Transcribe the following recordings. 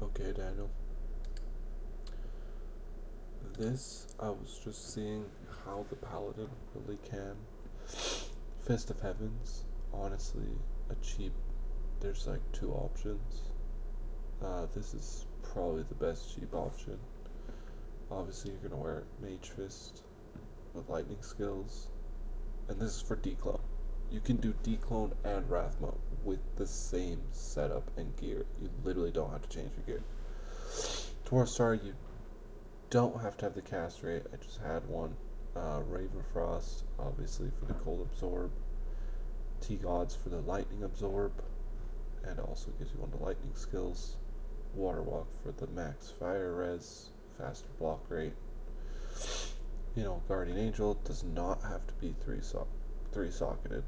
Okay, Daniel. This, I was just seeing how the paladin really can. Fist of Heavens, honestly, a cheap. There's like two options. This is probably the best cheap option. Obviously, you're gonna wear Mage Fist with lightning skills, and this is for declone. You can do declone and wrath mode with the same setup and gear. You literally don't have to change your gear. Tomorrow Star, you don't have to have the cast rate. I just had one. Ravenfrost, obviously, for the cold absorb. T Gods for the lightning absorb, and also gives you one of the lightning skills. Water Walk for the max fire res, faster block rate. Guardian Angel does not have to be three socketed.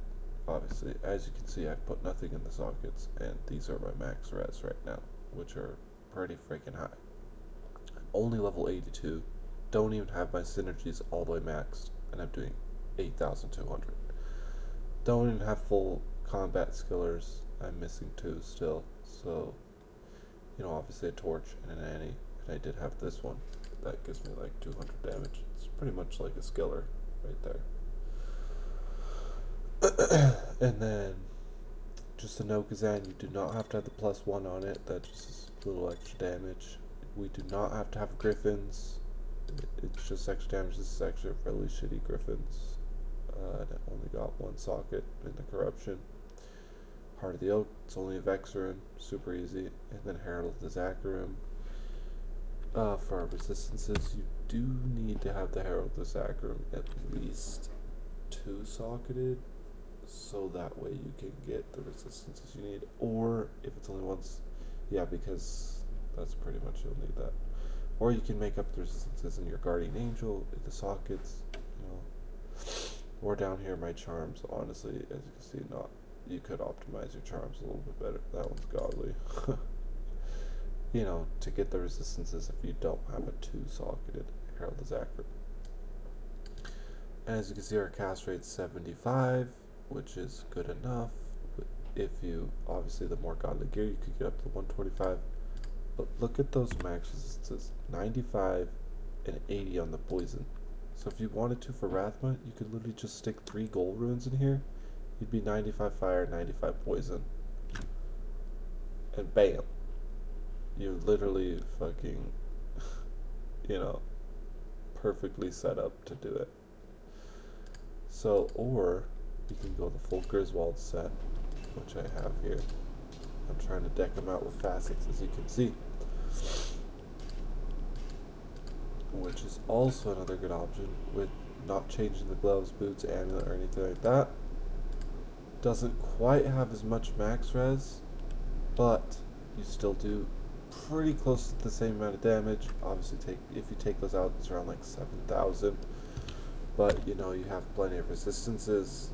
Obviously, as you can see, I've put nothing in the sockets, and these are my max res right now, which are pretty freaking high. I'm only level 82. Don't even have my synergies all the way maxed, and I'm doing 8,200. Don't even have full combat skillers. I'm missing two still. So, obviously a torch and an Annie, and I did have this one. That gives me like 200 damage. It's pretty much like a skiller right there. And then, just a note, Kazan, you do not have to have the +1 on it. That's just a little extra damage. We do not have to have Griffins. It's just extra damage. This is actually really shitty Griffins. And it only got one socket in the corruption. Heart of the Oak, it's only a Vexerin, super easy. And then Herald of the Zacharum. For our resistances, you do need to have the Herald of the Zacharum at least 2 socketed, so that way you can get the resistances you need. Or if it's only once, yeah, because that's pretty much you'll need that. Or you can make up the resistances in your Guardian Angel, in the sockets, Or down here, my charms, honestly, as you can see, you could optimize your charms a little bit better. That one's godly. To get the resistances if you don't have a 2-socketed Herald of Zacharum. And as you can see, our cast rate's 75, which is good enough. If you, obviously, the more godly gear, you could get up to 125. But look at those max resistances, 95 and 80 on the poison. So if you wanted to for Rathma, you could literally just stick 3 gold runes in here. You'd be 95 fire, 95 poison. And bam. You literally fucking, perfectly set up to do it. So, or you can go the full Griswold set, which I have here. I'm trying to deck them out with facets, as you can see. Which is also another good option with not changing the gloves, boots, amulet, or anything like that. Doesn't quite have as much max res, but you still do pretty close to the same amount of damage. Obviously, if you take those out, it's around like 7,000. But you have plenty of resistances.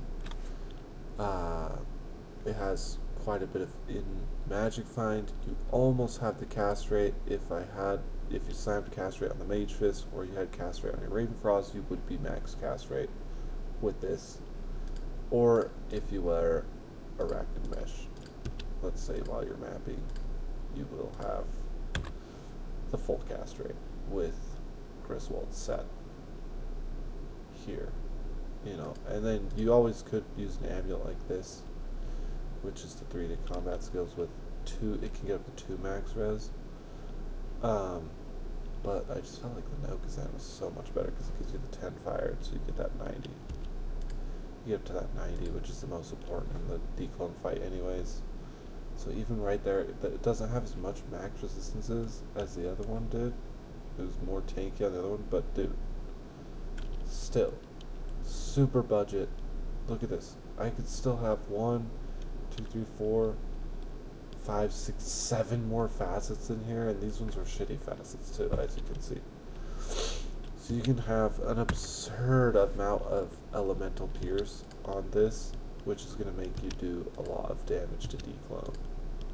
It has quite a bit of in Magic Find. You almost have the cast rate. If you slammed cast rate on the Mage Fist or you had cast rate on your Ravenfrost, you would be max cast rate with this. Or if you wear Arachnid Mesh, let's say while you're mapping, you will have the full cast rate with Griswold set here. And then you always could use an amulet like this, which is the 3 to combat skills with 2, it can get up to 2 max res. But I just felt like the No-Kazan was so much better because it gives you the 10 fire, so you get that 90. You get up to that 90, which is the most important in the declone fight anyways. So even right there, it doesn't have as much max resistances as the other one did. It was more tanky on the other one, but dude, still, super budget. Look at this. I could still have 1, 2, 3, 4, 5, 6, 7 more facets in here, and these ones are shitty facets too, as you can see. So you can have an absurd amount of elemental pierce on this, which is going to make you do a lot of damage to declone,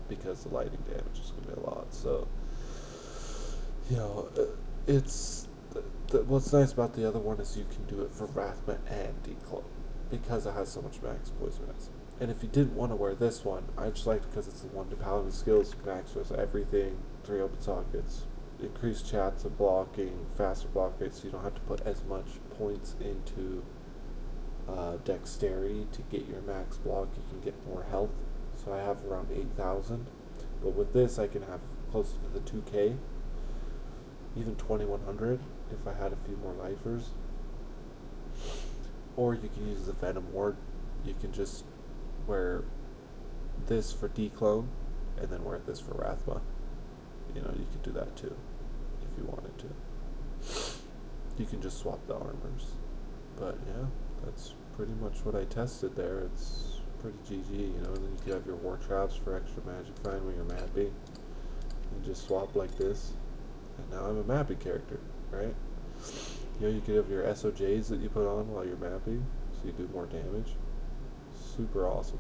because the lightning damage is going to be a lot. So, it's what's nice about the other one is you can do it for Rathma and declone, because it has so much max poison res. And if you didn't want to wear this one, I just liked it because it's the one to paladin skills, you can access everything, 3 open sockets, increased chats of blocking, faster block rates, so you don't have to put as much points into dexterity to get your max block. You can get more health. So I have around 8,000. But with this, I can have closer to the 2K, even 2,100 if I had a few more lifers. Or you can use the Venom Ward. You can just wear this for Declone and then wear this for Rathma. You know, you could do that too if you wanted to. You can just swap the armors. But yeah, that's pretty much what I tested there. It's pretty GG, you know. And then you can have your war traps for extra magic find when you're mapping. You just swap like this. And now I'm a mapping character, right? You know, you could have your SOJs that you put on while you're mapping, so you do more damage. Super awesome.